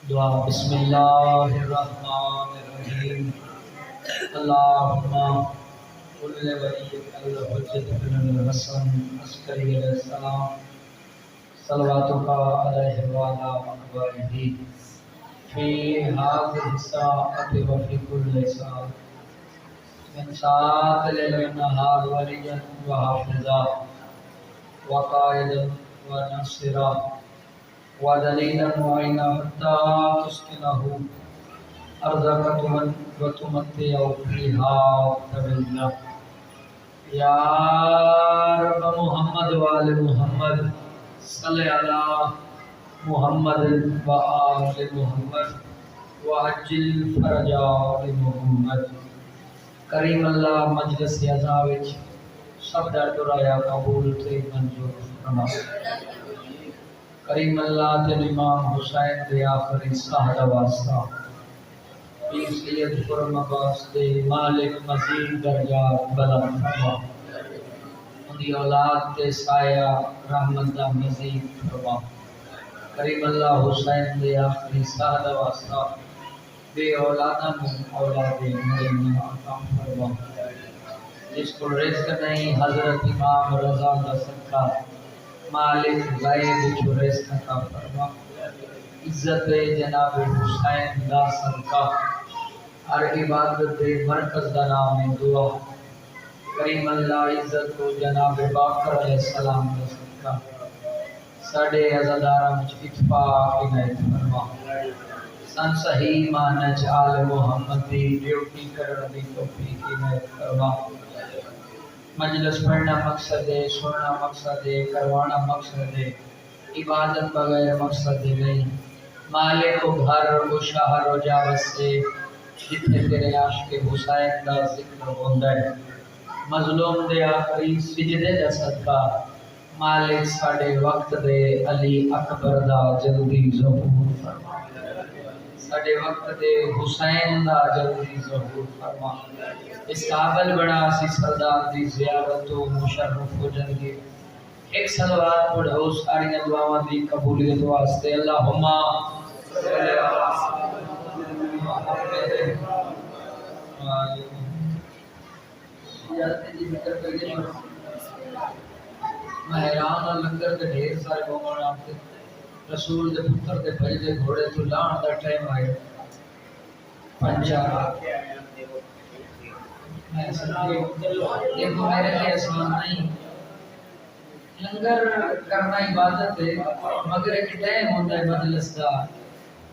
دعا بسم اللہ الرحمن الرحیم اللہم کل ولیک الحجت بن الحسن عسکری علیہ السلام صلواتک علیہ وعلی اقوالہ فی هذه الساعة وفی کل ساعة من ساعات لیل والنہار ولیا وحافظا وقائدا ونصرا ودلیلا معینا حتی تسکنہ ارزقت وتمتع فیہا طویلا یا رب محمد وآل محمد صلی علی محمد وآل محمد وعجل فرج آل محمد کریم اللہ مجلس عزا وچ سب دا دعایا قبول تے منظور فرما کریم اللہ تے امام حسین دے آخری ساہ دا واسطہ پیر سید خرم عباس دے مالک مزید درجات بلند فرما اندی اولاد تے سایہ رحمت دا مزید فرما کریم اللہ حسین دے آخری ساہ دا واسطہ بے اولادہ میں اولاد مریم عطا فرما جس کو رزق نہیں حضرت امام رضا دا صدقہ مالک غیب جو رزق عطا فرما عزت جناب حسین دا صدقہ ہر عبادت مرکز دا نام دعا کریم اللہ عزت کو جناب باقر علیہ السلام دا صدقہ ساڑھے عزادارہ مجھ اتفاق عنایت فرما سن صحیح مانچ آل محمد دی ڈیوٹی کرن دی توفیق عنایت فرما مجلس پڑھنا مقصد ہے، سننا مقصد ہے، کروانا مقصد ہے، عبادت بغیر مقصد ہے نہیں مالک و گھر و شہر و جاوت سے جتنے تیرے عاشق حسین دا ذکر ہوندہ ہے مظلوم دے آخری سجدے دا صدقہ مالک ساڑے وقت دے علی اکبر دا جلدی ظہور فرما ساڑے وقت دے حسین دا جلدی ظہور فرما اس قابل بڑا سی سردار دی زیارت و مشرف ہو جنگی ایک صلوات پڑھو ساری دعاواں دی قبولیت واسطے اللہم میں حیران اور لنگر کے ڈھیر سارے مومن آتے رسول دے پتر دے بھجدے گھوڑے تو لان دا ٹائم آئے پنجا دیکھو میرے لیے آسان نہیں لنگر کرنا عبادت ہے مگر ایک ٹائم ہوتا ہے مجلس کا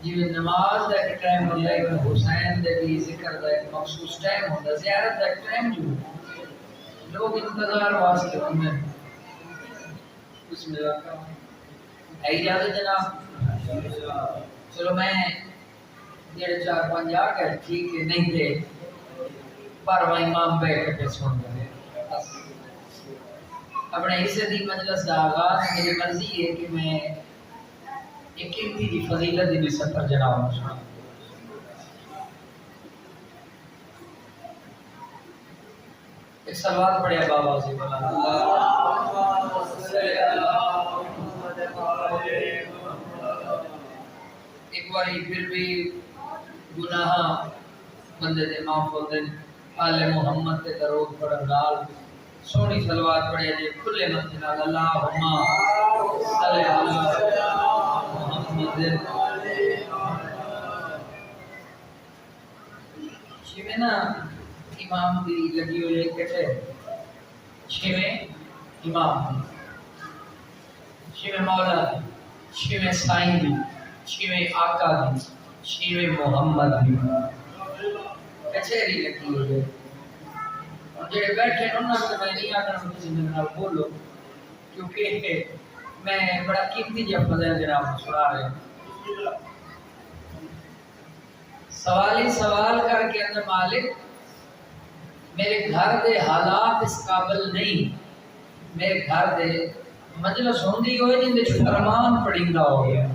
جی نماز کا ایک ٹائم ہوتا ہے حسین دے بھی ذکر کا ایک مخصوص ٹائم ہوتا ہے زیارت کا ایک ٹائم جو لوگ انتظار واسطے ہوتے ہیں بسم اللہ کا ہے اجازت جناب چلو میں جڑے چار پانچ آ گئے ٹھیک ہے نہیں تھے پر وہ امام بیٹھ کے سن رہے اپنے حصے دی مجلس کا آغاز میری مرضی ہے کہ میں ایک کیرتی دی فضیلت دی سفر جناب سنا ایک سلوات پڑھیا بابا سے بولا ایک باری پھر بھی گناہ بندے دے معاف ہوتے آل محمد تے درود پڑھن نال سونی صلوات پڑھیا جے کھلے من نال اللہم صلی علی محمد چھویں نا امام دی لگی ہوئی کہتے چھویں امام دی چھویں مولا دی چھویں سائیں دی چھویں آقا دی چھویں محمد دی کچھری لگی ہوئی ہے جڑے بیٹھے انہاں سے میں نہیں آکھنا کسی میرے نال بولو کیونکہ میں بڑا قیمتی جا فضل جناب سنا رہے ہیں سوالی سوال کر کے اندر مالک میرے گھر دے حالات اس قابل نہیں میرے گھر دے مجلس ہوندی ہوئے جن دے فرمان پڑھیندا ہو گیا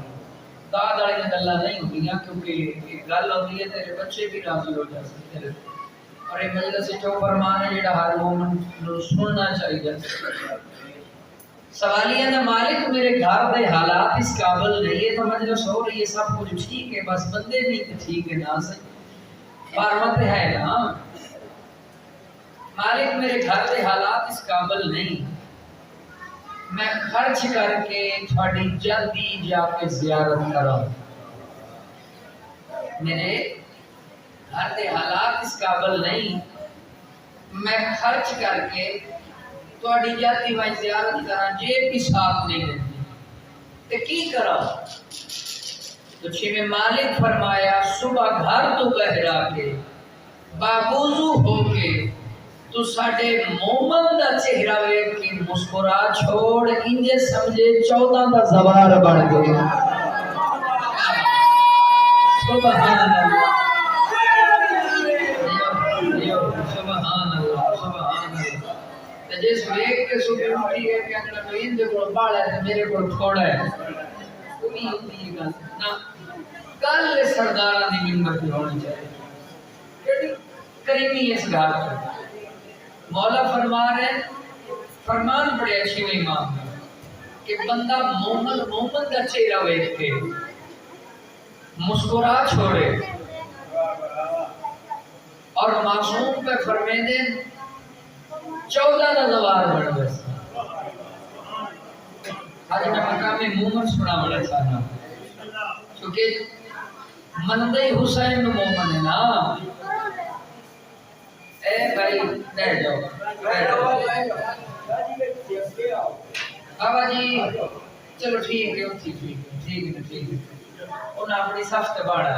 داد والی گلاں نہیں ہوندیاں کیونکہ یہ گل ہوندی ہے تیرے بچے بھی راضی ہو جا سکتے اور یہ مجلس جو فرمان ہے جڑا ہر مومن نو سننا چاہیے سوالیہ نے مالک میرے گھر دے حالات اس قابل نہیں ہے، تو مجلس ہو رہی ہے سب کچھ ٹھیک ہے، بس بندے نہیں تو ٹھیک ہے نا صحیح بارمت ہے نا۔ مالک میرے گھر دے حالات اس قابل نہیں، میں خرچ کر کے تھوڑی جلدی جا کے زیارت کروں۔ میرے گھر دے حالات اس قابل نہیں، میں خرچ کر کے تھوڑی جلدی میں زیارت کرا، جیب بھی صاف نہیں رہتی تے کی کرا؟ تو چھویں مالک فرمایا صبح گھر تو گہرا کے باوضو ہو کے تو ساڈے مومن دا چہرہ ویکھ کے مسکرا چھوڑ، انجے سمجھے 14 دا زوار بن گیا۔ سبحان اللہ، سبحان اللہ، سبحان اللہ۔ تے جس ویکھ کے صبح اٹھی ہے کہ اگر میں ان دے کول بالا ہے میرے کول تھوڑا ہے، کوئی ہوندی گل نہ گل سرداراں دی منت ہونی چاہیے، کریمی اس گھر مولا فرما رہے ہیں، فرمان پڑے اچھی امام کہ بندہ مومن کا چہرہ ویکھ کے مسکرا چھوڑے اور معصوم پہ فرمے دے 14 کا زوار بڑھ بس۔ آج میں مقام مومن سنا بڑا چاہنا کیونکہ مندے حسین مومن ہے نا۔ اے بھائی بیٹھ جاؤ بابا جی، چلو ٹھیک ہے ٹھیک ہے انہاں اپنی صف تے باڑا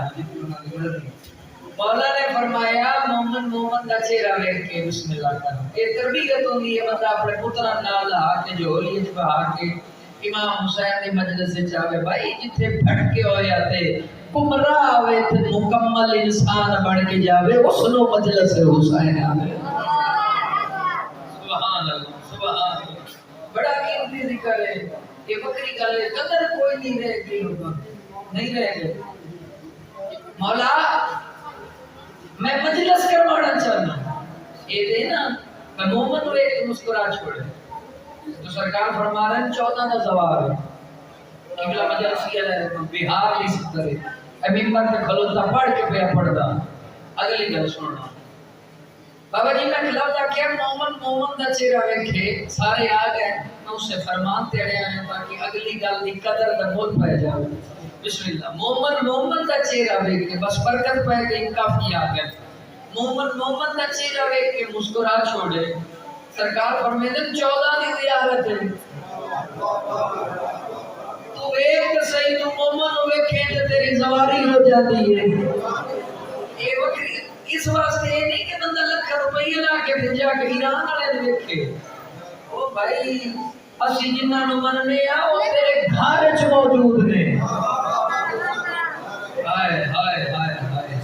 مولا نے فرمایا مومن دا چہرہ ویکھ کے بسم اللہ کرو۔ یہ تربیت ہوندی ہے، بندہ اپنے پتراں نال آ کے جھولی وچ بہا کے امام حسین دی مجلس وچ آوے، بھائی جتھے بھٹکے ہویا تے گمراہ ہوئے تے مکمل انسان بن کے جاوے، اس نو مجلس حسین آوے۔ سبحان اللہ، سبحان اللہ، بڑا قیمتی ذکر ہے یہ، بکری گل ہے، قدر کوئی نہیں رہ گئی ہوگا، نہیں رہ گئے۔ مولا میں مجلس کروانا چاہنا، یہ دے نا میں مومن ہوئے ایک مسکرا چھوڑے۔ تو سرکار فرما رہے ہیں 14 کا زوار ہے، قبلہ مجلسی علیہ بہار لی سکترے اے ممبر پہ کھلوتا پڑھ کے پہ پڑھ دا۔ اگلی گل سننا بابا جی میں کھلوتا کیا مومن دا چہرہ ویکھے سارے آ گئے، میں اسے فرمان تیرے آئے تاکہ اگلی گل دی قدر دا مول پہ جاؤ۔ بسم اللہ، مومن دا چہرہ ویکھے بس برکت پہ گئی، کافی آ گئے۔ مومن دا چہرہ ویکھ کے مسکرا چھوڑے، سرکار فرمیدے 14 دی زیارت ہے، تو ایک صحیح تو مومن ہوئے کھیت تیری زواری ہو جاتی ہے۔ یہ وقت اس واسطے یہ نہیں کہ بندہ لکھ روپیہ لا کے بھیجا کہ ایران والے دیکھے، او بھائی اسی جنہاں نو مننے آ وہ تیرے گھر وچ موجود نے۔ ہائے ہائے ہائے ہائے،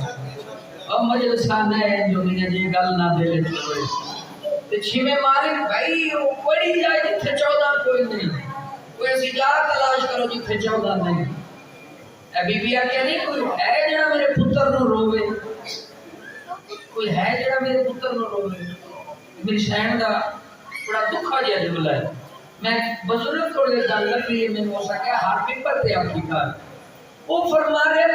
اب مجلساں نے جو نہیں جی گل نہ دے لے ہوئے تے چھویں مالک بھائی وہ بڑی جائے جتھے 14 کوئی نہیں، کوئی ایسی جا تلاش کرو جتھے 14 نہیں۔ اے بی بی آکھیا نہیں کوئی ہے جڑا میرے پتر نو روے، کوئی ہے جڑا میرے پتر نو روے۔ میری شہن دا بڑا دکھا جیا جملہ ہے، میں بزرگ تھوڑے گل کر رہی ہے، میں ہو سکیا ہر پیپر تے آخی کار وہ فرما رہے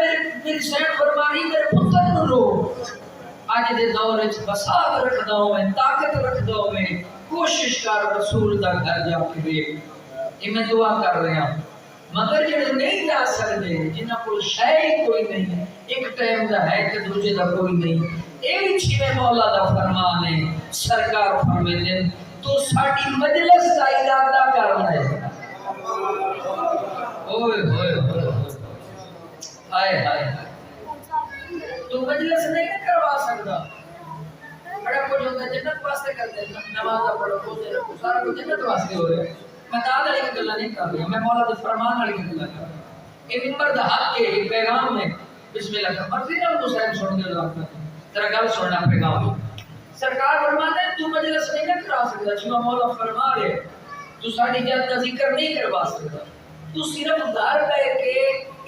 میری شہن فرما رہی میرے پتر نو رو۔ آج دے دور وچ بساط رکھدا ہوئے، طاقت رکھدا ہوئے، کوشش کر رسول دا گھر جا کے دیکھ۔ یہ میں دعا کر رہا ہوں، مگر جڑے نہیں جا سکتے جنہاں کول شے کوئی نہیں، ایک ٹائم دا ہے کہ دوجے دا کوئی نہیں، اے چھویں مولا دا فرمان ہے۔ سرکار فرمیندے تو ساڈی مجلس دا ارادہ کر لے، اوئے ہوئے ہوئے ہائے ہائے، تو مجلس نہیں کروا سکتا۔ بڑا کچھ ہوتا ہے جنت واسطے کرتے ہیں، نماز پڑھو روزے رکھو سارا کچھ جنت واسطے ہو رہا ہے۔ میں داد والی گلاں نہیں کر رہا، میں مولا دے فرمان والی گلاں کر رہا۔ یہ ممبر دا حق ہے، یہ پیغام ہے۔ بسم اللہ کا مرضی نال حسین سن کے لاتا تیرا گل سننا پیغام۔ سرکار فرماتے ہیں تو مجلس نہیں کرا سکتا، چھویں مولا فرما رہے تو ساڈی جات دا ذکر نہیں کروا سکتا، تو صرف گھر بیٹھ کے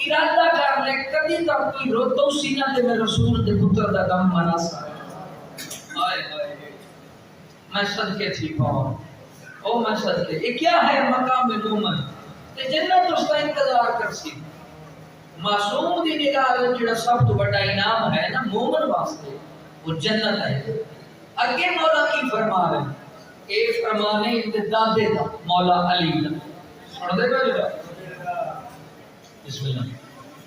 ارادہ کر لے کبھی تک کوئی روتو سینہ تے میں رسول دے پتر دا غم منا سکتا۔ ہائے ہائے میں صدقے تھی پاؤں او میں صدقے یہ کیا ہے مقام مومن تے جنت اس کا انتظار کر سی معصوم دی نگاہ وچ جڑا سب تو بڑا انعام ہے نا مومن واسطے وہ جنت ہے اگے مولا کی فرما رہے ہیں اے فرمانے امتداد دا مولا علی دا سن دے گا بسم اللہ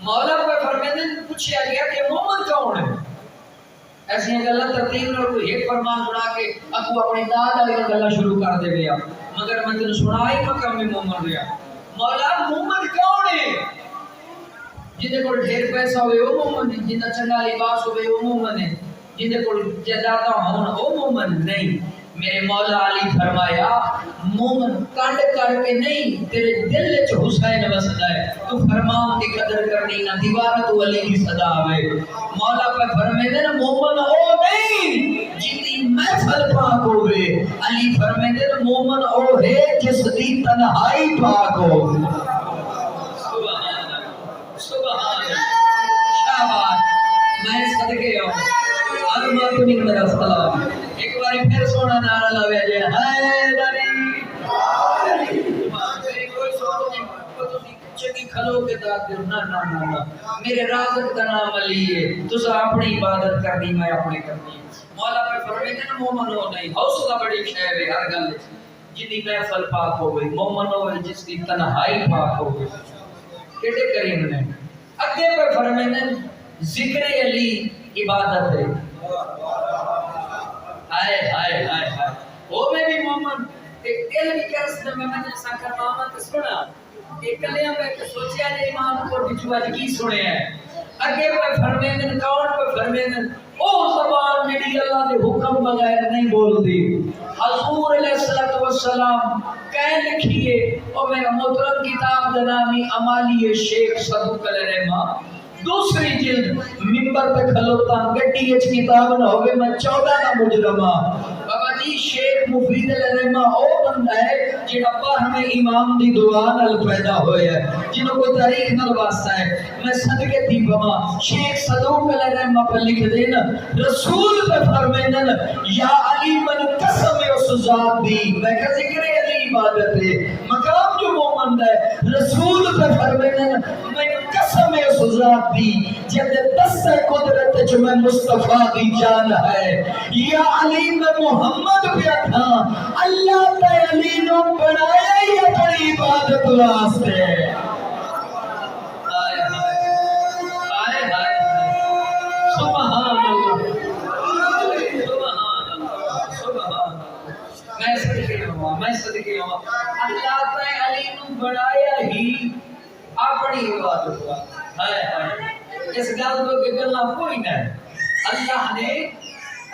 مولا کو فرمانے پوچھا گیا کہ مومن کون ہے ایسی گلا ترتیب نال کوئی ایک فرمان سنا کے اگو اپنی داد والی گلا شروع کر دے گیا مگر میں تینوں سنائی مقام مومن رہا مولا مومن کون ہے جندے کول ڈھیر پیسہ ہوئے وہ مومن ہے جندا چنگا لباس ہوئے وہ مومن ہے جندے کول جائیداد ہون وہ مومن نہیں میرے مولا علی فرمایا مومن کنڈ کر کے نہیں تیرے دل وچ حسین وسدا ہے تو فرمان دی قدر کرنی نہ دیوار تو علی دی صدا آوے مولا پہ فرمائے نا مومن او نہیں جیدی محفل پاک ہوئے علی فرمائے نا مومن او ہے جس دی تنہائی پاک ہوئے سبحان شاباش میں صدقے ہوں علمات من میرا سلام ایک باری پھر سونا نعرہ لاوے جے حیدری کوئی سوچ نہیں چنگی کھلو کے داد دیو نا نا نا نا میرے رازق کا نام علی ہے تسا اپنی عبادت کرنی میں اپنی کرنی مولا پہ فرمائے نا مومن ہو نہیں حوصلہ بڑی شے ہے ہر گل جنی محفل پاک ہوئے مومن ہوئے جس کی تنہائی پاک ہوئے کیڑے کریم نے اگے پہ فرمائے ذکر علی عبادت ہے ہائے ہائے ہائے ہائے وہ میں بھی مومن ایک دل بھی کرس میں جیسا کرنا تو سنا ایک کلیاں پہ سوچیا جائے امام کو بچوا کی سنے ہیں اگے پہ فرمائے کون پہ فرمائے او زبان میری اللہ دے حکم بغیر نہیں بول دی حضور علیہ السلام کہہ لکھیے اور میرا محترم کتاب جنامی امالی شیخ صدوق علیہ رحمہ دوسری جلد ممبر پہ کھلوتا گٹی اچ کتاب نہ ہوگے میں 14 کا مجرمہ بابا جی شیخ مفید علیہ رحمہ او بندہ ہے جڑا باہر میں امام دی دعا نال پیدا ہوئے ہے جنہوں کو تاریخ نال واسطہ ہے میں صدقے دی بما شیخ صدوق علیہ رحمہ پر لکھ دینا رسول پہ فرمائن یا علی من قسم اس ذات دی میں کہ ذکر علی عبادت ہے مقام جو مومن ہے رسول پہ فرمائن میں قسم اس ذات دی جب دست قدرت جو میں مصطفیٰ دی جان ہے یا علی میں محمد پہ تھا اللہ تے علی نو بنایا ہی اپنی عبادت واسطے سبحان اللہ میں صدقے ہوں اللہ تے علی نو بنایا ہی اپنی عبادت واسطے اس گل کو کہ گلا کوئی نہ اللہ نے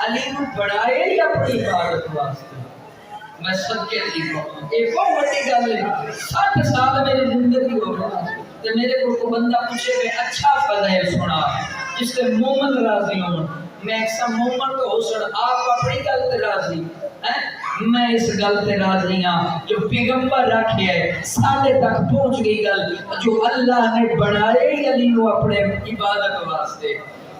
علی نو بڑھائے ہی اپنی عبادت واسطے میں صدقے دی ایک بہت بڑی گل ہے 60 سال میری زندگی ہو گئی تے میرے کو بندہ پوچھے میں اچھا فضائل سنا جس سے مومن راضی ہوں میں ایک مومن کو حسن آپ اپنی گل تے راضی میں اس گل تے راضی ہاں جو پیغمبر رکھے ہے ساڈے تک پہنچ گئی گل جو اللہ نے بنائے علی نو اپنے عبادت واسطے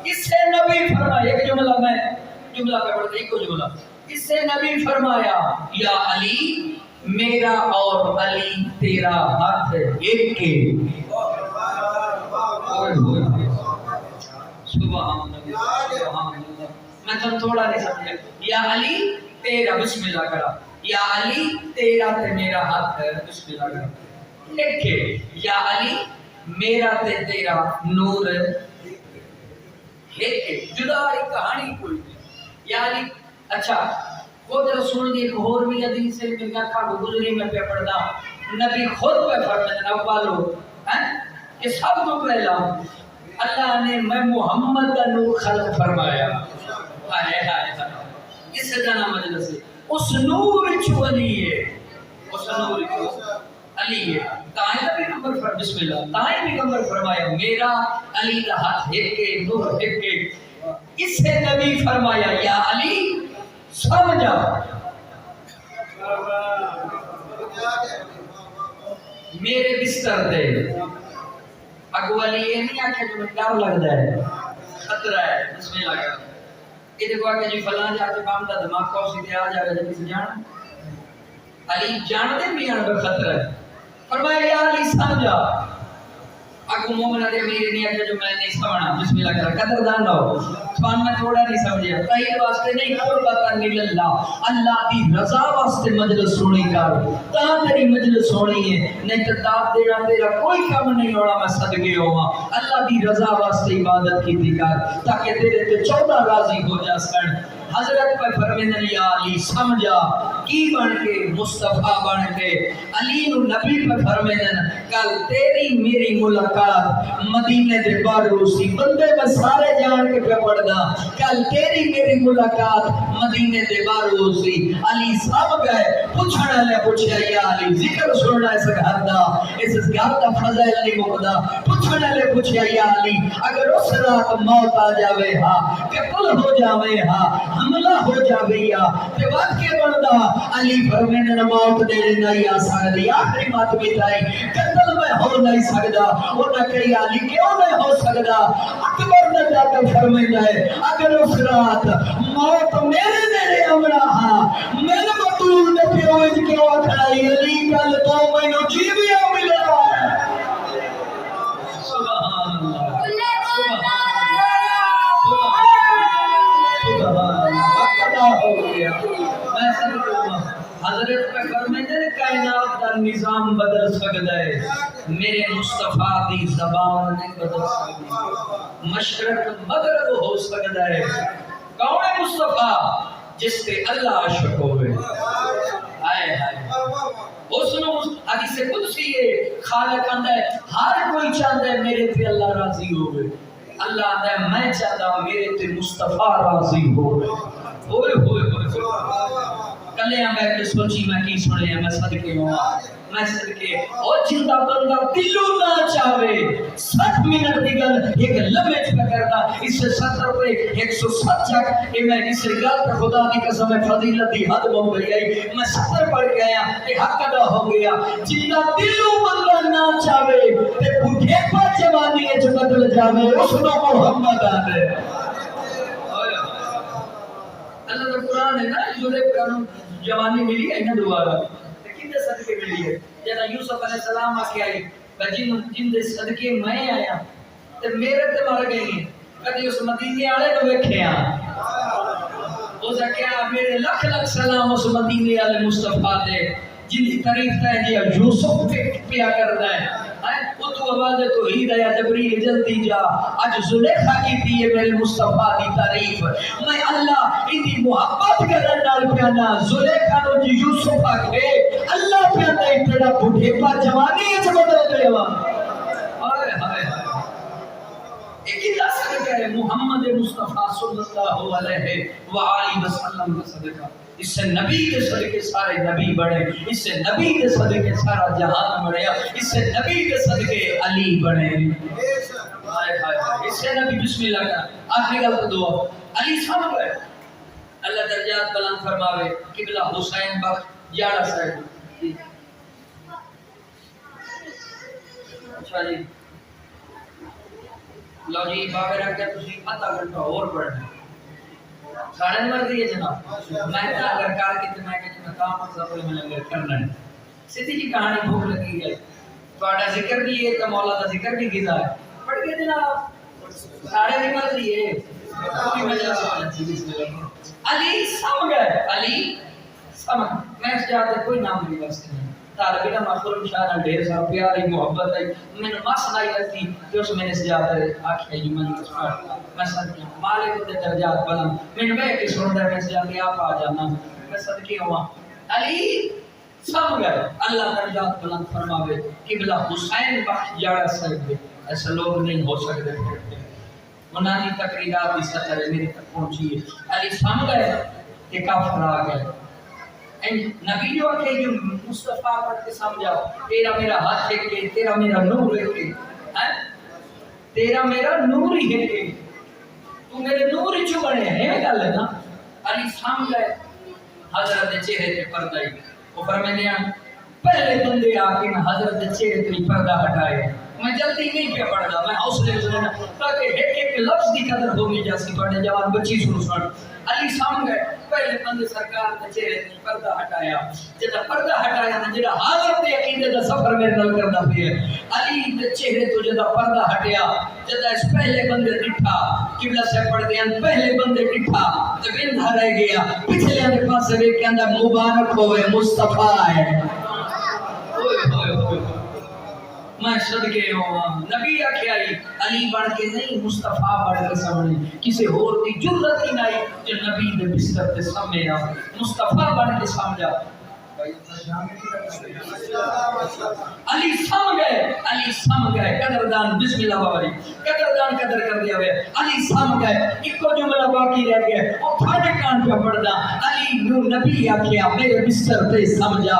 اس سے نبی فرمایا ایک جملہ پہ پڑھتے ایک جملہ اس سے نبی فرمایا یا علی میرا اور علی تیرا ہاتھ ایک کے سبحان اللہ میں تو تھوڑا نہیں سمجھا یا علی تیرا بسم اللہ کرا یا علی تیرا تے میرا ہاتھ ہے بسم اللہ کرا ایک ہے یا علی میرا تے تیرا نور ایک ہے جدا والی کہانی کوئی نہیں یا علی اچھا خود رسول دی ایک اور بھی حدیث سے میرے کا گزری میں پہ پڑھدا نبی خود پہ فرمایا اولو کہ سب تو پہلا اللہ نے میں محمد کا نور خلق فرمایا ہائے ہائے ہائے اس کا نام مجلس ہے اس نور چو علی ہے اس نور چو علی ہے تائیں نبی پیغمبر فرمایا بسم اللہ تائیں پیغمبر فرمایا میرا علی کا ہاتھ ایک کے نور ایک کے اس سے نبی فرمایا یا علی سمجھا میرے بستر دے اگو علی یہ نہیں آکھے جو میں ڈر لگتا ہے خطرہ ہے بسم اللہ کا یہ دیکھو آگے جی فلان جا کے بام دا دماغ کو سیدھے آ جائے گا جب کسی جانا علی جانتے بھی ہیں خطرہ ہے. فرمایا یا علی سمجھا اگو مومنہ دے میرے نہیں آگے جو میں نہیں سمجھنا بسم اللہ کرا قدر دان رہو سبحان میں تھوڑا نہیں سمجھیا تاہیر واسطے نہیں قربتا اللہ اللہ دی رضا واسطے مجلس سونی کر تاں تیری مجلس سونی ہے نہیں تو داد دینا تیرا کوئی کام نہیں ہونا میں صدقے ہوا اللہ دی رضا واسطے عبادت کی تھی کر تاکہ تیرے تے 14 راضی ہو جا سکن. حضرت پہ فرمیدن یا علی سمجھا کی بن کے مصطفیٰ بن کے علی نبی پہ فرمیدن کل تیری میری ملاقات مدینے دے بارو سی بندے میں سارے جان کے پہ پڑھنا کل تیری میری ملاقات مدینے دے بارو سی. علی سب گئے پوچھنا لے پوچھا یا علی ذکر سننا اس گھر دا اس گھر دا فضائل نہیں مقدا پوچھنا لے پوچھا یا علی اگر اس رات موت آ جاوے ہاں کہ کل ہو جاوے ہاں حملہ ہو جاویا تے وقت کے بندہ علی فرمینے نموت دے نہیں آ سکتی آخری بات بتائی قتل میں ہو نہیں سکتا انہاں کہی علی کیوں نہیں ہو سکتا اکبر نے جا کے فرمینا ہے اگر اس رات موت میرے نیڑے آونا ہاں میرے مطلوب نے پیوج کیوں کھڑائی علی کل تو میں نو جیویا ملے ہے. سبحان اللہ ہو گیا میں سمجھوں حضرت پہ فرمیدن کائنات دا نظام بدل سکتا ہے میرے مصطفیٰ دی زبان نہیں بدل سکتی مشرق مغرب ہو سکتا ہے. کون ہے مصطفیٰ جس پہ اللہ عاشق ہوئے آئے اس نے حدیث قدسی ہے خالق آندہ ہے ہر کوئی چاہتا ہے میرے پہ اللہ راضی ہوئے اللہ آندہ ہے میں چاہتا میرے تے مصطفیٰ راضی ہوئے ہوئے ہوئے ہوئے کلے ہیں میں کہ سوچی میں کی سنے ہیں میں صدقے ہوں میں صدقے اور جندہ بندہ دلو نہ چاہے 60 منٹ دیگر ایک لمحے چھپا کرتا اس سے 70 پہ 107 چک میں اس رگال پر خدا دی قسم فضیلت دی حد ہو گئی میں 70 پڑھ گیا کہ حق ادا ہو گیا جندہ دلو بندہ نہ چاہے تے بڑھے پر جوانی ہے جو بدل جاوے اس نو محمد آنے اللہ کا قرآن ہے نا جلے قرآن جوانی ملی ہے نا دوبارہ لیکن دے صدقے ملی ہے جیسا یوسف علیہ السلام آکے آئی جن دے صدقے میں آیا تو میرے تے مار گئی ہیں کدی اس مدینے آلے تو ویکھے ہو سکیا میرے لکھ لکھ سلام اس مدینے آلے مصطفیٰ دے جن کی تعریف ہے جی یوسف پہ پیا کرتا ہے وہ تو آواز تو ہی دیا جبریل جلدی جا آج زلیخا کی تھی میرے مصطفیٰ دی تعریف میں اللہ اتنی محبت کرن نال پیانا زلیخا نو جی یوسف آکھے اللہ پیانا اتنا بڑھے پا جوانی ہے جو بدل دے وا آئے ہائے ایک ہی صدقہ ہے محمد مصطفیٰ صلی اللہ علیہ وآلہ وسلم کا صدقہ اس سے نبی کے صدقے سارے نبی بڑھے اس سے نبی کے صدقے سارا جہان بڑھے اس سے نبی کے صدقے علی بڑھے اس سے نبی بسم اللہ کا آخری غلط دعا علی صاحب ہے اللہ درجات بلند فرماوے قبلہ حسین بخش جاڑا صاحب اچھا جی لو جی بابے رکھ کے تسی آدھا گھنٹہ اور پڑھنا سارے مرضی ہے جناب میں کہا اگر کار کی تو میں کہا کام مطلب میں لگے کرنا ہے سیدھی جی کہانی بھوک لگی ہے تھوڑا ذکر بھی ہے تو مولا کا ذکر بھی کیتا ہے پڑھ کے جناب سارے دی مرضی ہے کوئی مجلس والا چیز علی سمجھ گئے علی سمجھ میں اس جاتے کوئی نام نہیں واسطے نہیں طالب علم مخرم شاہ نے ڈھیر سا پیاری محبت ہے میں نے مس نائی لگتی کہ اس میں نے سجادہ آکھے جو میں میں صدقے مالک دے درجات بلند میں نے بیٹھ کے سن رہا میں سجادہ آپ آ جانا میں صدقے ہوا علی سب گئے اللہ درجات بلند فرماوے قبلہ حسین بخش جاڑا صاحب ایسے لوگ نہیں ہو سکتے منانی تقریرات اس طرح میرے تک پہنچی ہے علی سب گئے کہ کافر آ گئے نبی جو کہ جو مصطفیٰ پڑھ کے سمجھاؤ تیرا میرا ہاتھ ہے کہ تیرا میرا نور ہے کہ تیرا میرا نور ہی ہے کہ تو میرے نور ہی چھوڑے ہیں گل ہے نا علی سامنے حضرت چہرے پہ پردہ ہی وہ فرمینے پہلے بندے آکے حضرت چہرے پہ پردہ ہٹائے میں جلدی نہیں پہ پڑھ رہا میں حوصلے سے لینا تاکہ ایک ایک لفظ کی قدر ہوگی جیسی پڑھنے جوان بچی سن علی سامنے پہلے بندے سرکار دے چہرے تے پردہ ہٹایا جدا پردہ ہٹایا نا جڑا حاضر تے عقیدے دا سفر میرے نال کردا پیا علی دے چہرے تو جدا پردہ ہٹیا جدا اس پہلے بندے ڈٹھا قبلہ سے پڑھ دے پہلے بندے ڈٹھا تے بند رہ گیا پچھلے دے پاسے ویکھ کے اندا مبارک ہوئے مصطفی ہے میں صدقے ہوا نبی آکھیائی علی بڑھ کے نہیں مصطفیٰ بڑھ کے سامنے کسی اور دی جرت ہی نہیں جو نبی دے بستر تے سامنے آ مصطفیٰ بڑھ کے سمجھا علی سم گئے قدردان بسم اللہ بابا قدردان قدر کر دیا ہوئے علی سم گئے ایک کو جملہ باقی رہ گئے وہ پھاڑے کان پہ پڑھدا علی نو نبی آکھیا میرے بستر تے سمجھا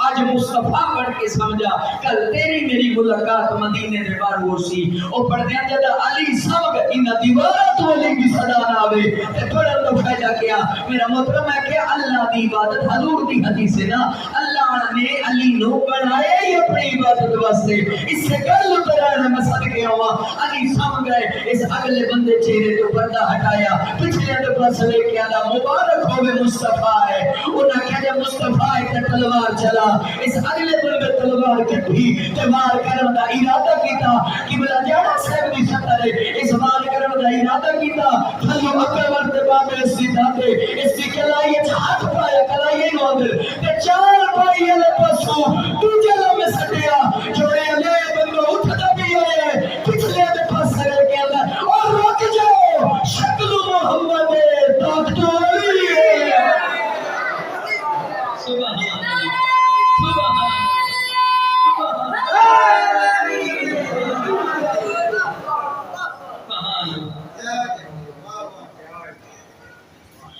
آج مصطفیٰ بڑھ کے سمجھا کل تیری میری ملاقات مدینے دے بار ہو سی او پڑھ دیا جدا علی سم گئے انہا دیوارہ تو علی کی صدا نہ آوے تے پڑھا تو فائدہ کیا میرا محترم ہے کہ اللہ دی عبادت حضور دی حدیث ہے نا اللہ نے علی نو بنایا ہی اپنی عبادت واسطے اس سے گل اترانا میں صدقے ہوا علی سم گئے اس اگلے بندے چہرے تو پردہ ہٹایا پچھلے دے پاس لے کے آدھا مبارک ہوئے مصطفیٰ ہے انہاں کہا جب مصطفیٰ ہے تلوار چلا اس اگلے بندے تلوار کٹھی تے وار کرن دا ارادہ کیتا کہ بلا جانا صاحب دی سطر ہے اس وار کرن دا ارادہ کیتا تھلو اکر مرتبہ میں اس دی داتے اس دی کلائیے ہاتھ پایا کلائیے نوندر تے چار پائی علی پسو تو جلہ میں سٹیا جوڑے علی بندو اٹھتا بھی آئے پچھلے دے پاس سرے کے اندر اور رک جاؤ شکل محمد طاقت علی ہے سبحان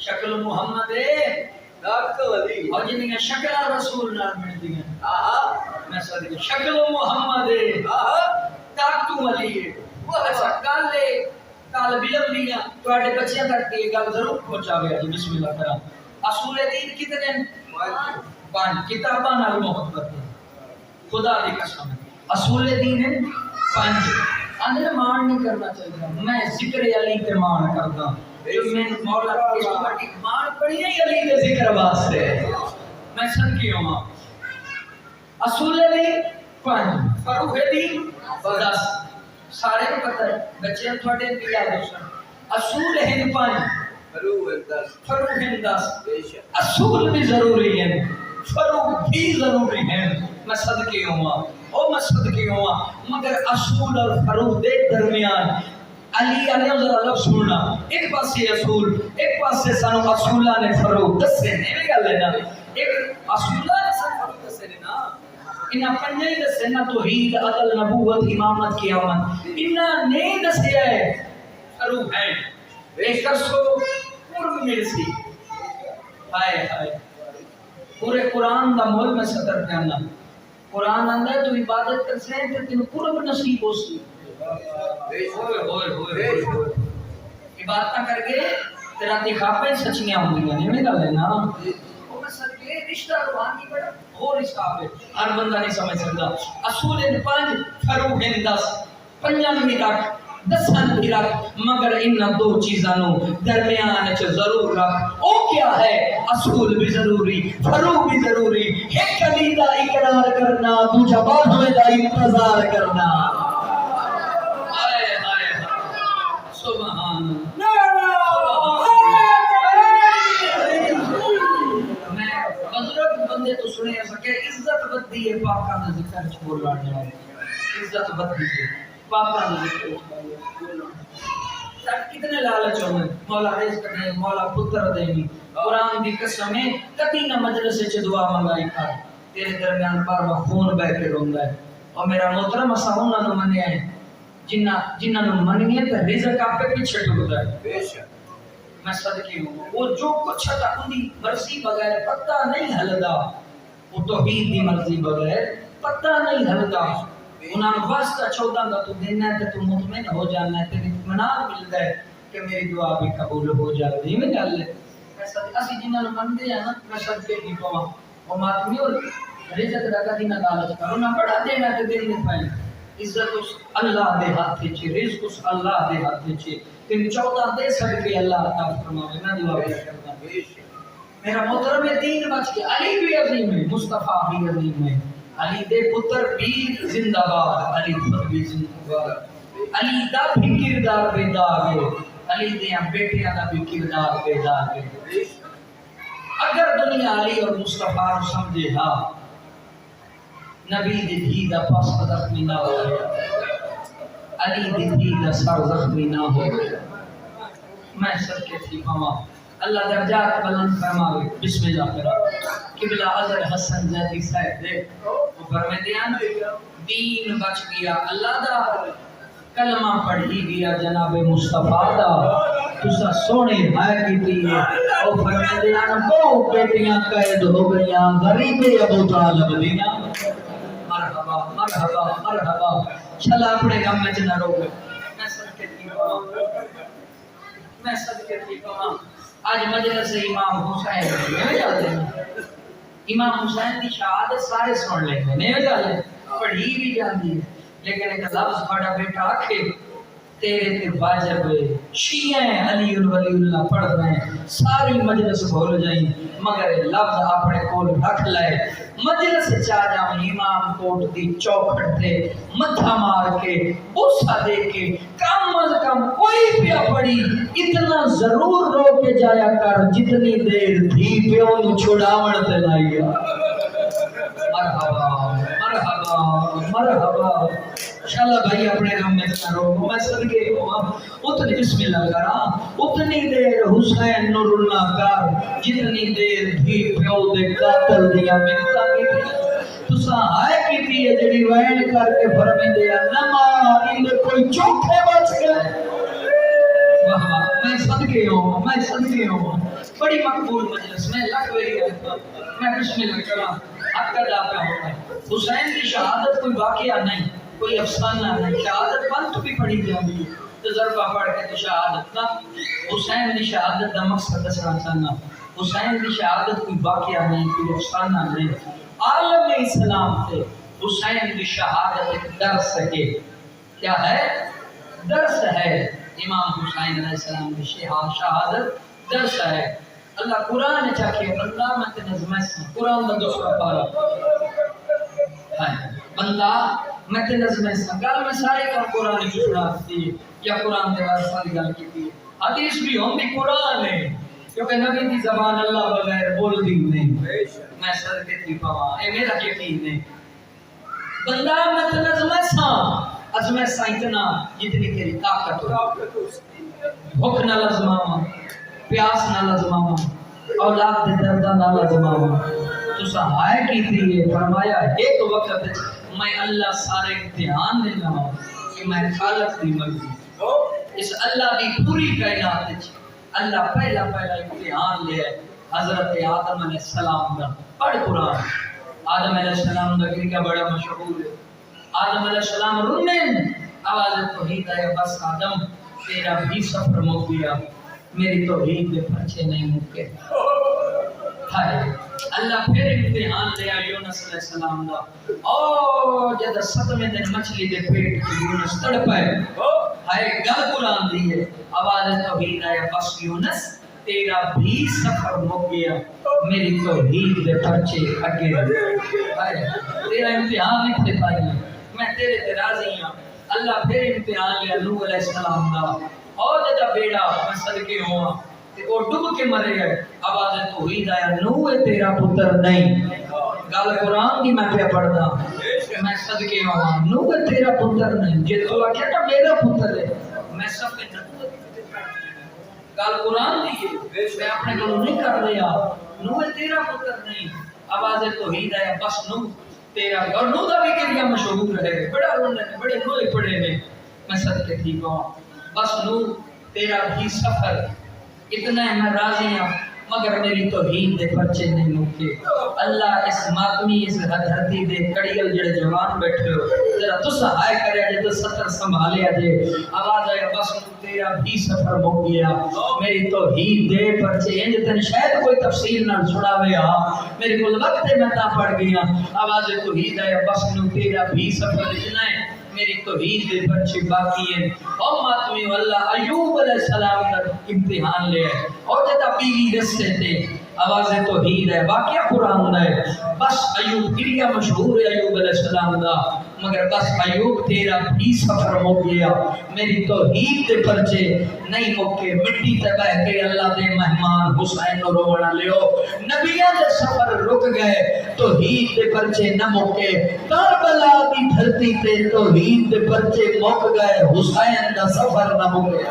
شکل محمد اور جنہیں شکل رسول نال مل دی میں صدقے شکل محمد طاقت علی وہ ایسا کال بلم لیا تو آٹے بچیاں تک یہ گل ضرور پہنچا گیا جی بسم اللہ کرام اصول دین کتنے پانچ کتاباں نال محبت خدا دی قسم اصول دین ہے پانچ اندر مان نہیں کرنا چاہیے میں ذکر علی تے مان کردا جو میں مولا اس پارٹی مان پڑھی ہے علی دے ذکر واسطے میں صدقے ہوں اصول دین پانچ فروغ دین 10 سارے کو پتہ ہے بچے تھوڑے بھی یاد ہو اصول ہیں پانچ فروغ ہیں 10 اصول بھی ضروری ہیں فروغ بھی ضروری ہیں میں صدقے ہوں او میں صدقے ہوں مگر اصول اور فروغ دے درمیان علی علیہ ذرا لفظ سننا ایک پاس سے اصول ایک پاس سے سانو اصولہ نے فروغ دسے نہیں گل ہے نا ایک اصولہ نے فروغ دسے نا انہاں پنجے ہی دسے نا توحید عدل نبوت امامت قیامت انہاں نہیں دسے ہے فروغ ہے ایک کسو قرب مرسی ہائے ہائے پورے قرآن دا مول میں صدر کرنا قرآن اندر تو عبادت کر سے ہیں تین قرب نصیب ہو سی عبادتہ کر کے تیرا دکھاپے سچیاں ہوں گی نہیں میں گا لینا وہ میں صدقے رشتہ روحانی بڑا اور حساب ہے ہر بندہ نہیں سمجھ سکتا اصول ان 5 فروغ ان 10 پنجان بھی رکھ 10 بھی رکھ مگر ان 2 چیزانوں درمیان چ ضرور رکھ او کیا ہے اصول بھی ضروری فروغ بھی ضروری ایک علی دا اقرار کرنا دوجا بعد دا انتظار کرنا سبحان میں بزرگ بندے تو سنے سکے عزت بدی ہے پاکاں دا ذکر چھوڑ لانا عزت بدی ہے پاکاں دا ذکر چھوڑ لانا کتنے لالچ ہوئے مولا رزق دے مولا پتر دے قرآن دی قسم ہے کتی نہ مجلس وچ دعا منگائی کر تیرے درمیان بار بار خون بہ کے روندا ہے اور میرا محترم اساں انہاں نوں منیا ہے جنہاں نوں مننی ہے تے رزق آپ کے پیچھے ٹردا ہے بے شک میں صدقے ہوں وہ جو کچھ ہے اپنی مرضی بغیر پتہ نہیں ہلدا وہ توحید دی مرضی بغیر پتہ نہیں ہلدا انہاں واسطہ 14 دا تو دینا ہے تے تو مطمئن ہو جانا ہے تے اطمینان ملدا ہے کہ میری دعا بھی قبول ہو جاتی ہے گل ہے اسی جنہاں نوں مندے ہیں نا میں صدقے نہیں پواں او ماتمی اور رزق دا کدی نہ لالچ کرو نہ بڑا دینا تے دینے پائے عزت اس اللہ دے ہاتھ وچ رزق اس اللہ دے ہاتھ وچ تین 14 دے صدقے اللہ عطا فرماوے میں دعا کردا میرا محترم دین بچ گیا. علی بھی عظیم ہے, مصطفیٰ بھی عظیم ہے. علی دے پتر بھی زندہ باد, علی خود بھی زندہ باد. علی دا بھی کردار بے داغ ہے, علی دے بیٹیاں دا بھی کردار بے داغ ہے. اگر دنیا علی اور مصطفیٰ کو سمجھے ہاں نبی دی دھی دا پاس زخمی نہ ہو گیا, علی دی دھی دا سر زخمی نہ ہو گیا. میں سب کے تھی ماما اللہ درجات بلند فرماوے. بسم اللہ کرا قبلہ اظہر حسن زیدی صاحب دے وہ فرمے دیان دین بچ گیا, اللہ دا کلمہ پڑھی گیا جناب مصطفیٰ دا, تسا سونے ہے کیتی ہے. او فرمے دیان بہو بیٹیاں قید ہو گئیاں غریب ابو طالب دینا. مرحبا مرحبا مرحبا, چلا اپنے غم میں نہ رو. میں صدقے تھی ماما, میں صدقے تھی ماما. آج مجلس امام حسین نہیں جاتے ہیں, امام حسین کی شہادت سارے سن لیں گے, نہیں جاتے پڑھی بھی جاتی ہے, لیکن ایک لفظ بڑا بیٹا آکھے تیرے تے واجب شیعہ علی ولی اللہ پڑھ رہے ہیں, ساری مجلس بھول جائیں مگر لفظ اپنے کول رکھ لائے. مجلس چاہ جاؤں امام کوٹ دی چوکھٹ تے متھا مار کے بوسا دے کے کم از کم کوئی پیا پڑی اتنا ضرور رو کے جایا کر جتنی دیر دھی پیو نو چھڑاون تے لائیا. مرحبا مرحبا مرحبا. شاءاللہ بھائی اپنے غم میں نہ رو. میں صدقے ہوا اتنی بسم اللہ کرا اتنی دیر حسین نور اللہ کر جتنی دیر دھی پیو دے قاتل دیا منتا کی. تسا آئے کی تھی جڑی وین کر کے فرمے دیا نما اندے کوئی چوکھے بچ گئے. واہ واہ, میں صدقے ہوا میں صدقے ہوا. بڑی مقبول مجلس میں لکھ ویری ہے. میں بسم اللہ کرا حق ادا پہ ہوتا ہے. حسین کی شہادت کوئی واقعہ نہیں, کوئی افسانہ نہیں. شہادت بنت بھی پڑھی جاتی ہے, تجربہ پڑھ کے تو شہادت نہ. حسین کی شہادت کا مقصد دسنا چاہنا, حسین کی شہادت کوئی واقعہ نہیں, کوئی افسانہ نہیں. عالم اسلام سے حسین کی شہادت ایک درس ہے. کیا ہے؟ درس ہے. امام حسین علیہ السلام کی شہادت درس ہے. اللہ قرآن چاکے بندہ میں تے نظمہ سے قرآن دا دوسرا پارا ہے بندہ میں تے نظمہ سے گل میں سارے کا قرآن کی سناتی یا قرآن دے واسطے والی گل کی. حدیث بھی ہم بھی قرآن ہے کیونکہ نبی دی زبان اللہ بغیر بول دی نہیں. میں صدقے تھی پاواں اے میرا یقین ہے. بندہ میں تے نظمہ سے عظمت سے اتنا جتنی تیری طاقت ہو. بھوک نہ لازماواں, پیاس نہ لازماواں, اولاد دے درد نہ لازماواں. تسا ہائے کی تھی فرمایا ایک وقت میں اللہ سارے امتحان دینا ہوں کہ میں خالق دی مرضی. اس اللہ دی پوری کائنات وچ اللہ پہلا امتحان لیا حضرت آدم علیہ السلام دا. پڑھ قرآن. آدم علیہ السلام دا کیا بڑا مشہور ہے. آدم علیہ السلام رونے آواز توحید آیا بس آدم تیرا بھی سفر مک گیا, میری توحید دے پرچے نہیں مکے. اللہ پھر امتحان لیا یونس علیہ السلام دا. او جد 7ویں دن مچھلی دے پیٹ کی یونس تڑپائے ہائے گل قرآن دی ہے آواز توحید آیا بس یونس تیرا بھی سفر مک گیا, میری توحید دے پرچے اگے. تیرا امتحان اتنے پائی میں تیرے تے راضی ہوں. اللہ پھر امتحان لیا نوح علیہ السلام دا. اور جدا بیڑا میں صدقے ہوا وہ ڈب کے مرے گئے. آواز توحید آیا نوح تیرا پتر نہیں. گل قرآن کی میں پہ پڑھدا میں صدقے ہوا نوح تیرا پتر نہیں. جے تو آکھیا کہ میرا پتر ہے میں سب پہ گل قرآن دی ہے میں اپنے کو نہیں کر رہا. نوح تیرا پتر نہیں. آواز توحید آیا بس نوح تیرا. اور نوح دا بھی کیا مشہور ہے بڑا رونے بڑے نوح پڑھے نے. میں صدقے ٹھیک ہوں بس نوح تیرا بھی سفر اتنا ہے میں راضی ہوں مگر میری توحید دے پرچے نہیں مکے. اللہ اس ماتمی اس دھرتی دے کڑیل جڑے جوان بیٹھے ہو ذرا تسا ہائے کرے جے تو ستر سنبھالیا جے. آواز آیا بس تیرا بھی سفر مک گیا, میری توحید دے پرچے انج تن شاید کوئی تفصیل نہ سناوے میرے کو وقت میں تا پڑ گیا. آواز توحید آیا بس تیرا بھی سفر اتنا ہے میری توحید دے بچے باقی ہیں. اور ماتمی اللہ ایوب علیہ السلام کا امتحان لے اور جتا بیوی رستے تھے آواز توحید ہے، واقعہ قرآن ہے. بس ایوب گریا مشہور ہے ایوب علیہ السلام دا، مگر بس ایوب تیرا بھی سفر ہو گیا، میری توحید دے پرچے نہیں مکے. مٹی تے بہ کے اللہ دے مہمان حسین نو رونا لیو، نبیاں دے سفر رک گئے، توحید دے پرچے نہ مکے. کربلا دی دھرتی تے توحید دے پرچے مک گئے، حسین دا سفر نہ مکے.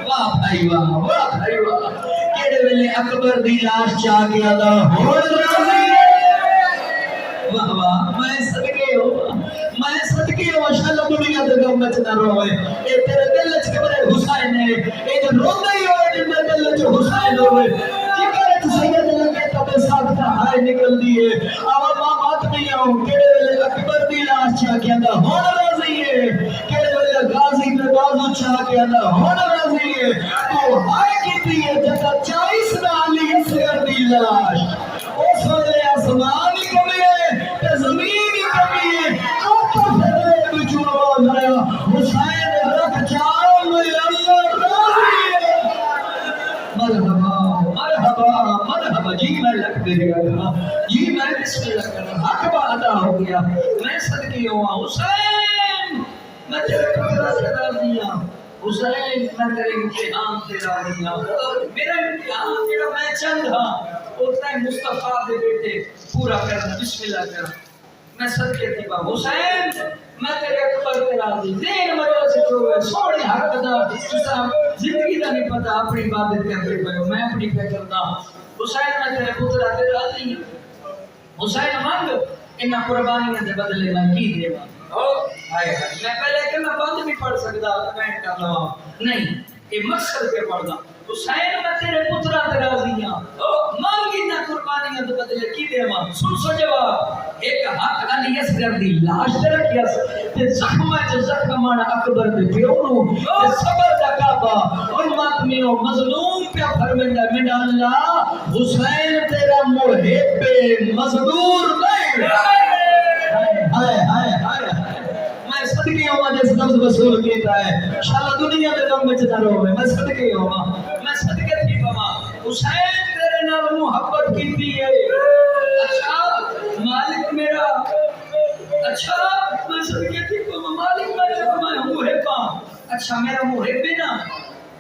واہ بھائی واہ، واہ بھائی واہ. کیڑے ویلے اکبر دی لاش چا گیا دا ہون راضی ہے. واہ واہ، میں صدقے ہوں، میں صدقے ہوں. شالا دنیا دے غم وچ نہ روئے، اے تیرے دل وچ قبر حسین ہے، اے تے روندا ہی ہوئے جے دل وچ حسین ہوئے. جگر وچ سید لگے تے ساتھ دا ہائے نکل دی ہے. آوا ماں بات نہیں ہوں، کیڑے ویلے اکبر دی لاش چا گیا دا ہون راضی ہے، کیڑے ویلے غازی دے بازو چا گیا دا ہون راضی ہے. تو ہائے کیتی ہے جگہ 40 علی اصغر دی لاش. اس ویلے آسمان ہی کمی ہے تے زمین ہی کمی ہے. آپ پھر بچو آواز آیا حسین رکھ چاؤ میں اللہ راضی ہے. مرحبا مرحبا مرحبا. جی میں لکھ دے گا، جی میں بسم اللہ کر رہا، حق ادا ہو گیا. میں صدقے ہوا حسین، میں تیرے قدرہ سے راضی ہوں. حسین میں تیرے امتحان سے راضی ہوں. میرا امتحان جڑا میں چند ہاں ہوتا ہے مصطفیٰ دے بیٹے پورا کرنا. بسم اللہ کرنا. میں صدقے تھی با حسین، میں تیرے اکبر پہ راضی. زین مرو سے جو ہے سوڑے حق دا جسا زندگی دا نہیں پتا اپنی عبادت کرتے پہ میں اپنی پہ کرتا. حسین میں تیرے پترہ پہ راضی. حسین مانگ انہا قربانیاں دے بدلے میں کی دے با. میں پہلے کہ میں بند بھی پڑھ سکتا میں کر لوا نہیں، یہ مقصد کے پڑھنا. حسین میں تیرے پترہ تے راضی ہاں، مانگی نہ قربانیاں دے بدلے کی دے ماں. سن سو جواب، ایک حق علی اصغر دی لاش تے رکھیا تے زخم وچ زخم مانا اکبر دے پیو نو تے صبر دا کعبہ اور ماتمیو مظلوم پیا فرمیندا منڈا اللہ حسین تیرا محب مزدور نہیں. ہائے ہائے ہائے. میں صدقے ہوا جس لفظ وصول کیتا ہے شالا دنیا دے غم وچ نہ روے. میں صدقے ہوا، میں صدقے تھی پوا حسین تیرے نال محبت کیتی ہے. اچھا مالک میرا، اچھا میں صدقے تھی پوا مالک میں محب ہاں. اچھا میرا محب ہے نا،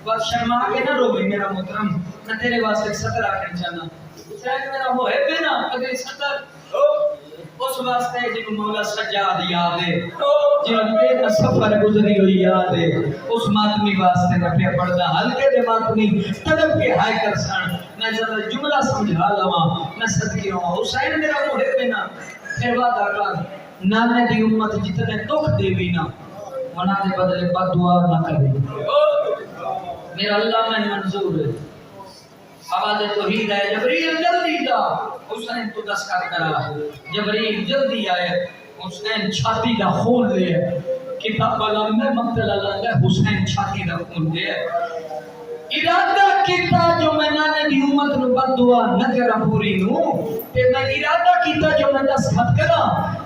بس شرما کے نہ روے میرا محترم. میں تیرے واسطے سطر آکھنا چاہنا. حسین میرا محب ہے نا، اگلی سطر اس واسطے جن مولا سجاد یاد ہے، جن ایک سفر گزری ہوئی یاد ہے، اس ماتمی واسطے میں پہ پڑھدا. ہلکے دے ماتمی تڑپ کے ہائے کر سن. میں ذرا جملہ سمجھا لواں. میں صدقے ہوں حسین میرا محب ہے نا. پھر وعدہ کر نانے دی امت جتنے دکھ دے بھی نا ونا دے بدلے بد دعا نہ کرے. میرا اللہ میں منظور ہے. آواز توحید ہے. جبریل جلدی دا حسین تو دستار کرا. جبریل جلدی آئے، حسین چھاتی دا خون لے. کتاب علم میں مقتل اللہ حسین چھاتی دا خون لے. ارادہ کیتا جو میں نانے دی امت نو بد دعا نہ کرا پوری نو تے میں ارادہ کیتا جو میں دستخط کرا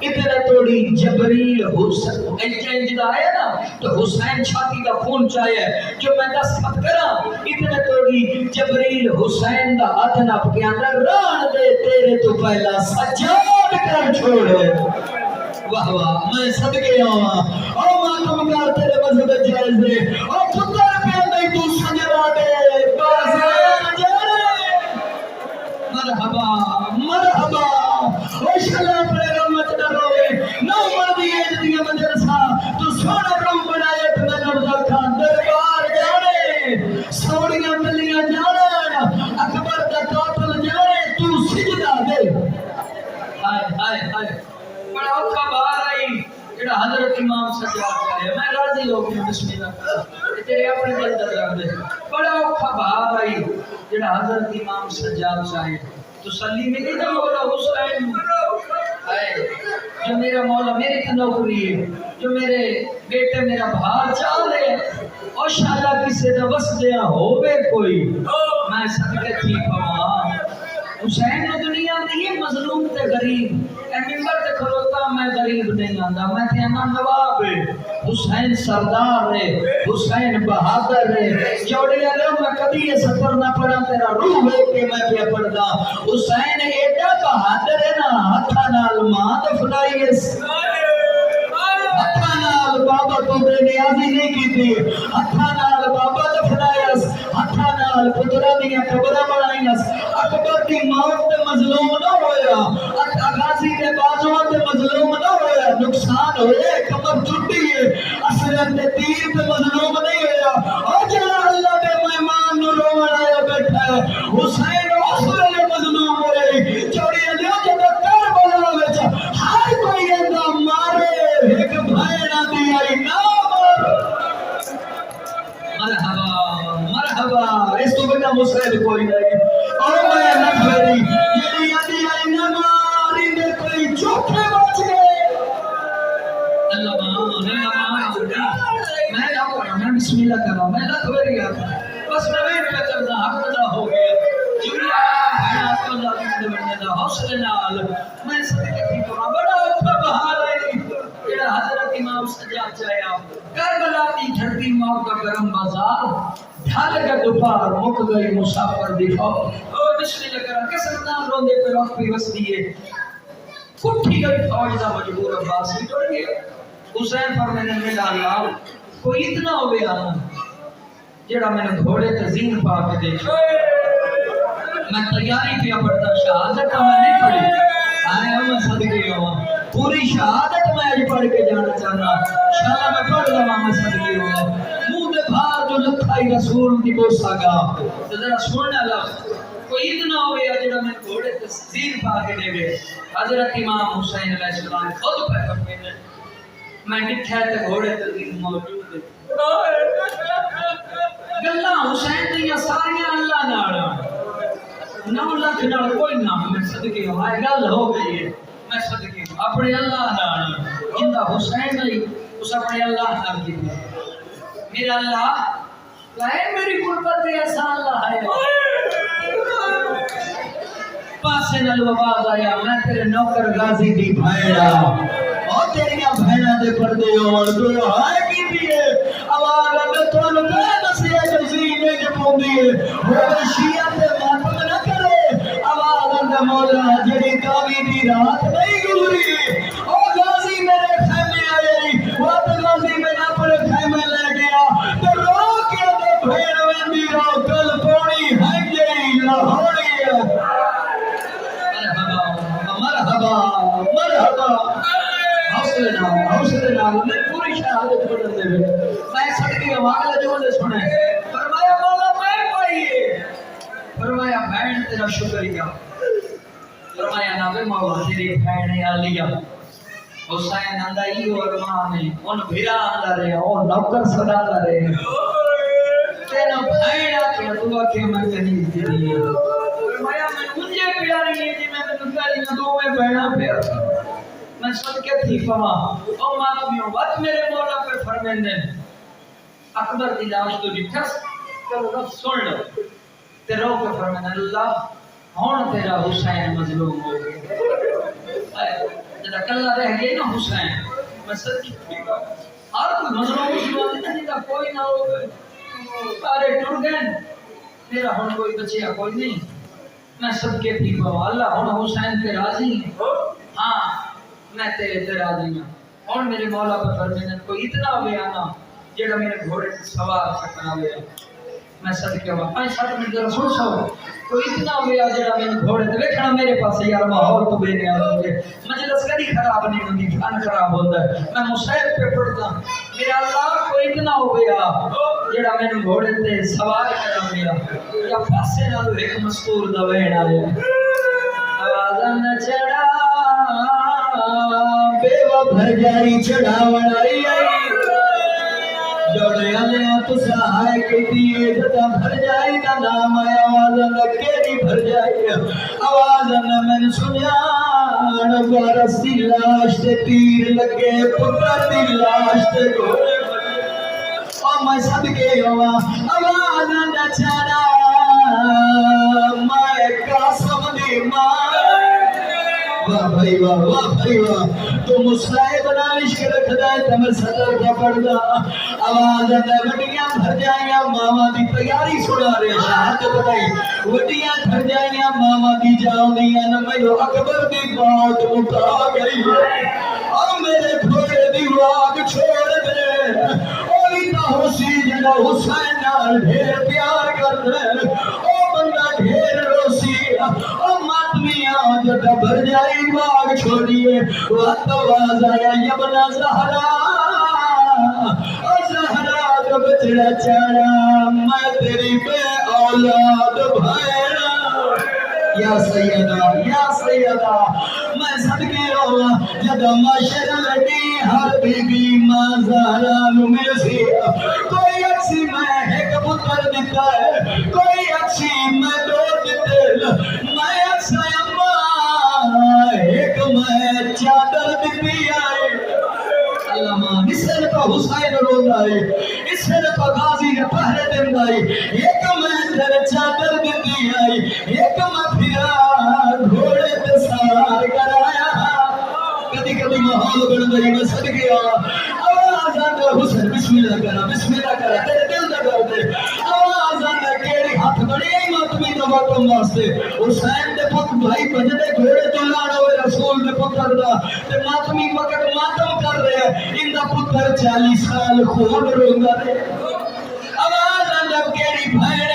ادھر توڑی جبریل حسین انجد آیا نا تو حسین چھاتی دا خون چاہے جو میں دستخط کرا ادھر توڑی جبریل حسین دا ادنا کے اندر ران دے تیرے تو پہلا سجاد کر چھوڑے. واہ واہ. میں صدقے آواں او ماں تم کار تیرے مذہب جائز دے او پتر پہ نہیں تو سجدہ دے بازار جانے. مرحبا مرحبا. او شلا پر رحمت نہ روے نو مردی ایجدیاں مدرسہ تو سونا روم بنائے تو میں نوزہ کھان دربار جانے سوڑیاں ملیاں جانے اکبر دا قاتل جانے تو سجدہ دے. ہائے ہائے ہائے. بڑا اوکھا باہر آئی جڑا حضرت امام سجاد چاہے. میں راضی ہو گیا بسم اللہ کرا تیرے اپنے دل در رکھ دے. بڑا اوکھا باہر آئی جڑا حضرت امام سجاد چاہے. تسلی ملی نا مولا حسین جو میرا مولا میری نوکری ہے جو میرے بیٹے میرا بھار چال ہے اور شالا کسی دا وس دیا ہوئے کوئی. میں صدقے تھی پوا حسین نے دنیا دی مظلوم تے غریب اے منبر تے کھلوتا میں غریب نہیں آندا میں تے نا نواب حسین سردار ہے حسین بہادر ہے جوڑے لو میں کبھی یہ سفر نہ پڑا تیرا روح ہے کہ میں پہ پڑدا حسین ایڈا بہادر ہے نا ہتھاں نال ماں دفنائی ہتھاں نال بابا تو بے نیازی نہیں کیتی ہتھاں نال بابا دفنایا ہتھاں نال پترا دیاں قبراں بنائیاں اکبر دی موت تے مظلوم نہ ہویا غازی دے بازواں تے مظلوم نہ ہویا نقصان ہوئے کمر ٹوٹی ہے اسرت تے تیر تے مظلوم نہیں ہویا او جڑا اللہ دے مہمان نو روون آیا بیٹھا ہے حسین اس ویلے مظلوم ہوئے چوڑی دیو جب کربلا وچ ہر کوئی اندا مارے ایک بھائیڑا دی آئی نام مرحبا مرحبا اس تو بیٹا مسئلہ کوئی نہیں اور میں نہ بھیری یہ یادی آئی نہ ماری میں کوئی چوکھے بچ گئے اللہ میں بسم اللہ کر رہا ہوں میں نہ بھیری آتا بس میں پہ کرنا حق ادا ہو گیا جمعہ حیات اللہ کی بڑھنے دا حوصلے نال میں صدقے کی کرا بڑا اچھا بہار ہے جڑا حضرت امام سجاد چاہیا کربلا دی دھرتی موت کا گرم بازار ڈھال کا دوپہر مک گئی مسافر دی فوج او بسم اللہ کرا قسم نام روندے پہ وقت بھی وسدی ہے کٹھی گئی فوج دا مجبور عباس بھی ٹوٹ گیا حسین فرمانے میں اللہ کوئی اتنا ہو گیا جڑا میں نے گھوڑے تے زین پا کے دیکھا میں تیاری پہ پڑھتا شہادت میں نہیں پڑھی آئے ہم صدقے ہوا پوری شہادت میں آج پڑھ کے جانا چاہنا شاہ میں پڑھ لوا میں صدقے ہوا منہ دے بھار جو لکھائی رسول دی بوسا گا تو ذرا سننا لفظ کوئی اتنا ہو گیا جڑا میں گھوڑے تے زین پا کے دے گئے حضرت امام حسین علیہ السلام خود پہ فرمائے میں ڈٹھا تے گھوڑے تے زین موجود ہے گلاں حسین دیاں ساریاں اللہ نال 9 لاکھ نال کوئی نہ میں صدقے ہوں آئے گل ہو گئی ہے میں صدقے ہوں اپنے اللہ نال جندہ حسین نہیں اس اپنے اللہ نال کی میرا اللہ کہے میری قربت ایسا اللہ ہے پاسے نال آواز آیا میں تیرے نوکر غازی دی بھائیڑا اور تیریاں بھائیڑا دے پردے اور دو ہائے کی دیئے آواز اگر تو لگا نسیہ جو زینے جو پوندی ہے وہ شیعہ تے ماتم نہ کرے آواز اگر مولا جڑی داوی دی رات نہیں گزری او غازی میرے خیمے آئے وہ تو غازی میں اپنے خیمے لے گیا تو رو کے دے بھیڑ ویندی رو کل پونی ہے جئی لاہوڑی مرحبا مرحبا حوصلے نال میں پوری شہادت پڑھن دے میں صدقے والا جو نے سنے فرمایا مولا میں پائیے فرمایا بہن تیرا شکریہ فرمایا نبی مولا تیری بہن عالیہ حسین آندا ہی ارمان ہے ان بھیرا آندا رہے او نوکر صدا رہے تینو بہن آ تو کہ میں کہیں دی فرمایا میں مجھے پیاری ہے جی میں تکاری نہ دو میں بہنا پیا میں صدقے تھی فما او ماتمیوں وقت میرے مولا پہ فرمیندے اکبر دی لاش تو ڈٹھس کرو رب سن لو تے رو کے فرمیندے اللہ ہون تیرا حسین مظلوم ہو گیا جدا کلہ رہ گئی نا حسین میں صدقے تھی ہر کوئی مظلوم مسلمان نہیں تھا کوئی نہ ہو گئے سارے ٹر گئے میرا ہون کوئی بچیا کوئی نہیں میں صدقے تھی فما اللہ ہون حسین تے راضی ہاں میں تیرے راضی ہوں اور میرے مولا پر فرمائے کوئی اتنا ہو نا جڑا میرے گھوڑے سے سوار سکنا ہو میں صدقے ہوا 5-7 منٹ ذرا سن سو کوئی اتنا ہو جڑا میرے گھوڑے تے ویکھنا میرے پاس یار ماحول تو بے نیاز ہو گئے مجلس کدی خراب نہیں ہوندی فن خراب ہوندا ہے میں مصیب پہ پڑھدا میرا اللہ کوئی اتنا ہو جڑا میرے گھوڑے تے سوار کرا گیا یا پاسے نال ایک مستور دا وین آیا آواز نہ چڑھا بیوہ بھر جاری چڑھاوڑ آئی جوڑے آلیا تسا آئے کی دیئے جتا بھر جائی دا نام آیا آوازن کیری بھر جائی آوازن میں سنیان بارس دی لاش تے تیر لگے پتر دی لاش تے گھوڑے اور میں صدقے ہوا آوازن چڑھا میں قاسم دی ماں واہ بھائی واہ واہ بھائی واہ تو مسائب نال عشق رکھدا ہے تے میں صدر کیا پڑھدا آواز اندر وڈیاں بھر جائیاں ماواں دی تیاری سنا رہے شہادت بتائی وڈیاں بھر جائیاں ماواں دی جاؤندیاں نہ مینوں اکبر دی بات مکا گئی او میرے گھوڑے دی واگ چھوڑ دے اوہی تا ہوسی جڑا حسین نال ڈھیر پیار کردا او بندہ ڈھیر روسی او ماتمیاں جڑا بھر جائی واگ چھوڑیے وقت آواز آیا یمنا زہرا او زہرا تو بچڑا چاڑا میں تیری بے اولاد بھائرا یا سیدہ میں صدقے رولا جد معاشر لڑی ہر بی بی ماں زہرا نو مرسی کوئی اکسی میں ایک پتر دیتا ہے کوئی اکسی میں دو دیتے میں اکسا اماں ایک میں چادر دیتی آئے علامہ اس سے تو حسین روتا ہے اس سے تو غازی نے پہرے دن دائی ایک میں تیرے چادر دیتی آئی ایک میں پھرا گھوڑے تے سوار کرایا کدی کدی ماحول بن گئی میں صدقے آواز آتا حسین بسم اللہ کرا تیرے دل دا کر دے آواز آتا کیڑی ہاتھ بڑی آئی ماتمی دا وقتم واسطے حسین دے پت بھائی بجدے گھوڑے تو لاڑا ہوئے رسول دے پتر دا تے ماتمی وقت ماتم کر رہے ہیں ان دا پتر 40 سال خون رونگا دے آواز آتا کیڑی بھائی